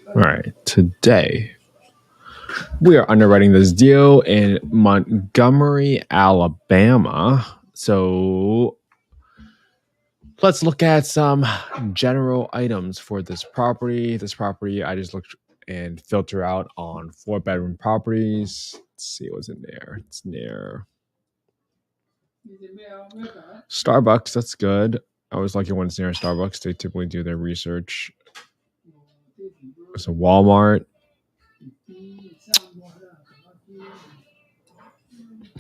All right, today we are underwriting this deal in Montgomery, Alabama. So let's look at some general items for this property. This property, I just looked and filter out on 4-bedroom properties. Let's see what's in there. It's near Starbucks. That's good. I always like it when it's near Starbucks. They typically do their research. It's a Walmart.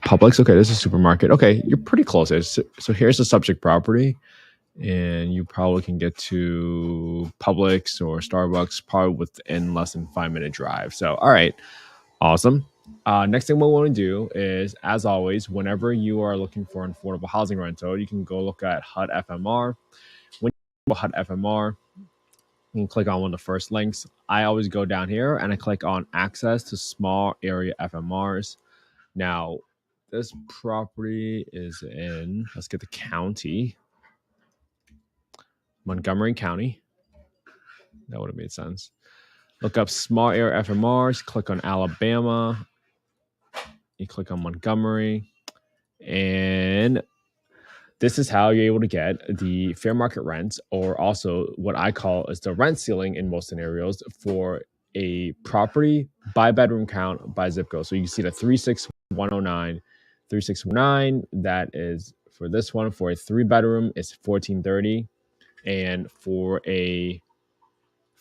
Publix. Okay, this is a supermarket. Okay, you're pretty close. So here's the subject property, and you probably can get to Publix or Starbucks probably within less than 5-minute drive. So, all right, awesome. Next thing we want to do is, as always, whenever you are looking for an affordable housing rental, you can go look at HUD FMR. When you go HUD FMR, you can click on one of the first links. I always go down here and I click on access to small area FMRs. Now, this property is in, let's get the county, Montgomery County. That would have made sense. Look up small area FMRs, click on Alabama. You click on Montgomery. And this is how you're able to get the fair market rent, or also what I call is the rent ceiling in most scenarios for a property by bedroom count by zip code. So you can see the 36109. 3619, that is for this one. For a 3-bedroom, it's 1430, and for a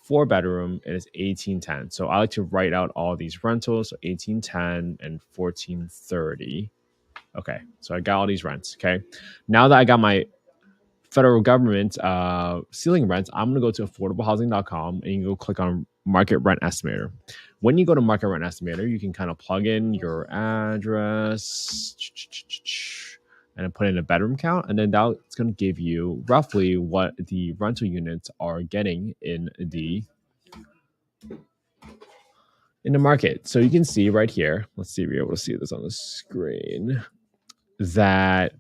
4-bedroom, it is 1810. So I like to write out all these rentals, so 1810 and 1430. Okay, so I got all these rents. Okay, now that I got my federal government ceiling rents, I'm going to go to affordablehousing.com and you can go click on market rent estimator. When you go to market rent estimator, you can kind of plug in your address and then put in a bedroom count, and then that's going to give you roughly what the rental units are getting in the market. So you can see right here, let's see if you're able to see this on the screen, that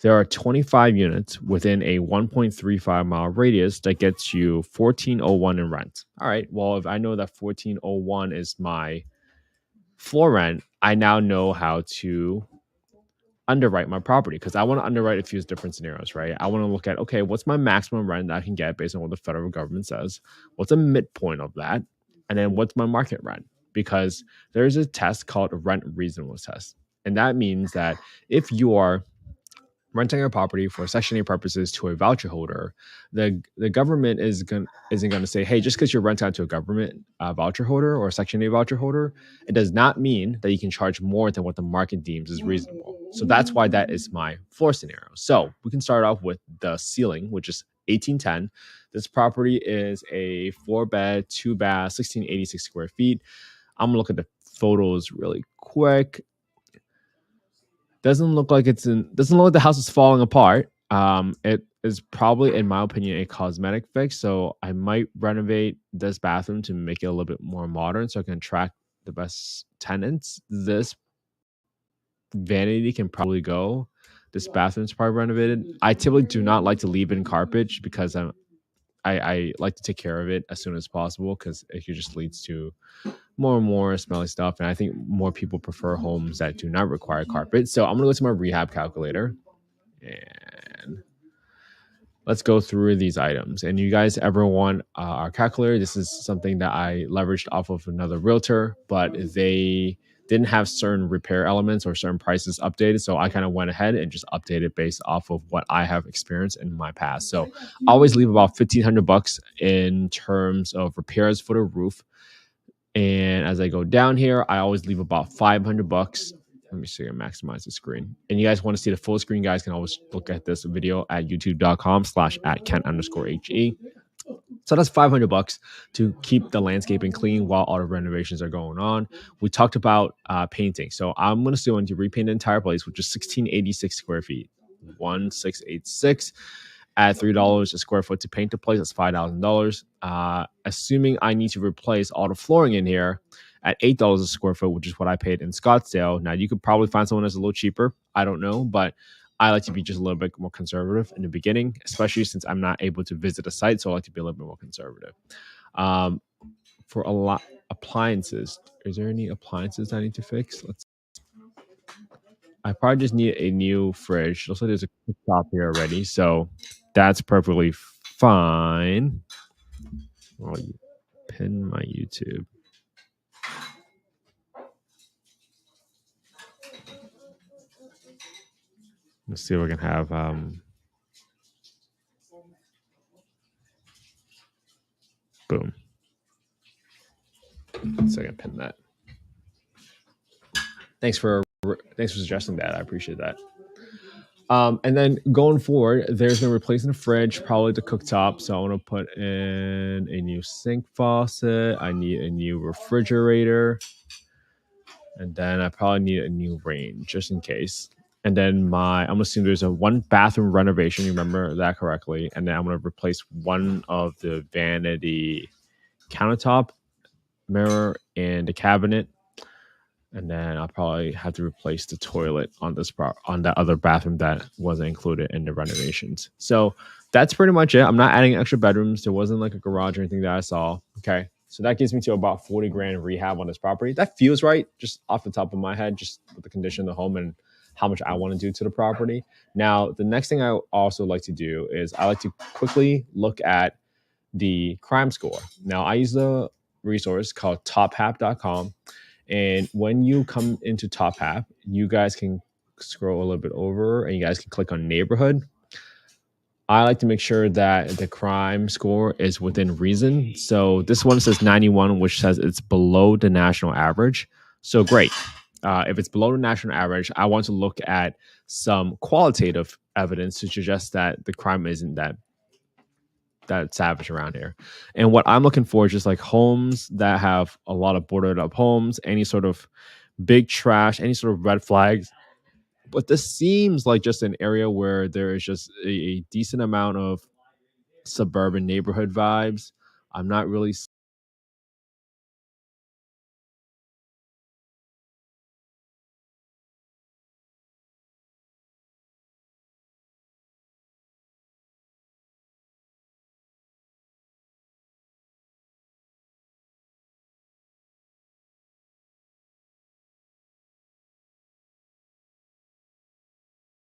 there are 25 units within a 1.35 mile radius that gets you 1401 in rent. All right, well, if I know that 1401 is my floor rent, I now know how to underwrite my property, because I want to underwrite a few different scenarios, right? I want to look at, okay, what's my maximum rent that I can get based on what the federal government says? What's a midpoint of that? And then what's my market rent? Because there's a test called a rent reasonableness test. And that means that if you are renting a property for Section 8 purposes to a voucher holder, the government isn't going to say, hey, just because you're renting out to a government voucher holder or a Section 8 voucher holder, it does not mean that you can charge more than what the market deems is reasonable. So that's why that is my floor scenario. So we can start off with the ceiling, which is 1810. This property is a 4-bed, 2-bath, 1686 square feet. I'm going to look at the photos really quick. Doesn't look like the house is falling apart. It is probably, in my opinion, a cosmetic fix. So I might renovate this bathroom to make it a little bit more modern so I can attract the best tenants. This vanity can probably go. This bathroom's probably renovated. I typically do not like to leave in carpet because I like to take care of it as soon as possible, because it just leads to more and more smelly stuff. And I think more people prefer homes that do not require carpet. So I'm going to go to my rehab calculator and let's go through these items. And you guys ever want our calculator, this is something that I leveraged off of another realtor, but they didn't have certain repair elements or certain prices updated. So I kind of went ahead and just updated based off of what I have experienced in my past. So I always leave about $1,500 in terms of repairs for the roof. And as I go down here, I always leave about $500. Let me see, I maximize the screen. And you guys want to see the full screen, guys can always look at this video at youtube.com/@Kent_HE. So that's $500 to keep the landscaping clean while all the renovations are going on. We talked about painting. So I'm going to repaint the entire place, which is 1686 square feet, 1686. At $3 a square foot to paint the place, that's $5,000. Assuming I need to replace all the flooring in here at $8 a square foot, which is what I paid in Scottsdale. Now, you could probably find someone that's a little cheaper. I don't know, but I like to be just a little bit more conservative in the beginning, especially since I'm not able to visit a site. So I like to be a little bit more conservative. Um, for a lot appliances, is there any appliances I need to fix? I probably just need a new fridge. Also, there's a cooktop here already, so that's perfectly fine. I'll pin my YouTube. Let's see if we can have boom. So I can pin that. Thanks for suggesting that. I appreciate that. And then going forward, there's no replacing the fridge, probably the cooktop. So I want to put in a new sink faucet. I need a new refrigerator. And then I probably need a new range just in case. And then I'm assuming there's a 1 bathroom renovation. You remember that correctly. And then I'm going to replace one of the vanity countertop mirror and the cabinet. And then I'll probably have to replace the toilet on on that other bathroom that wasn't included in the renovations. So that's pretty much it. I'm not adding extra bedrooms. There wasn't like a garage or anything that I saw. Okay. So that gives me to about 40 grand rehab on this property. That feels right, just off the top of my head, just with the condition of the home and how much I want to do to the property. Now, the next thing I also like to do is I like to quickly look at the crime score. Now, I use the resource called tophap.com. And when you come into Top App, you guys can scroll a little bit over and you guys can click on neighborhood. I like to make sure that the crime score is within reason. So this one says 91, which says it's below the national average. So great. If it's below the national average, I want to look at some qualitative evidence to suggest that the crime isn't that savage around here. And what I'm looking for is just like homes that have a lot of boarded up homes, any sort of big trash, any sort of red flags. But this seems like just an area where there is just a decent amount of suburban neighborhood vibes. I'm not really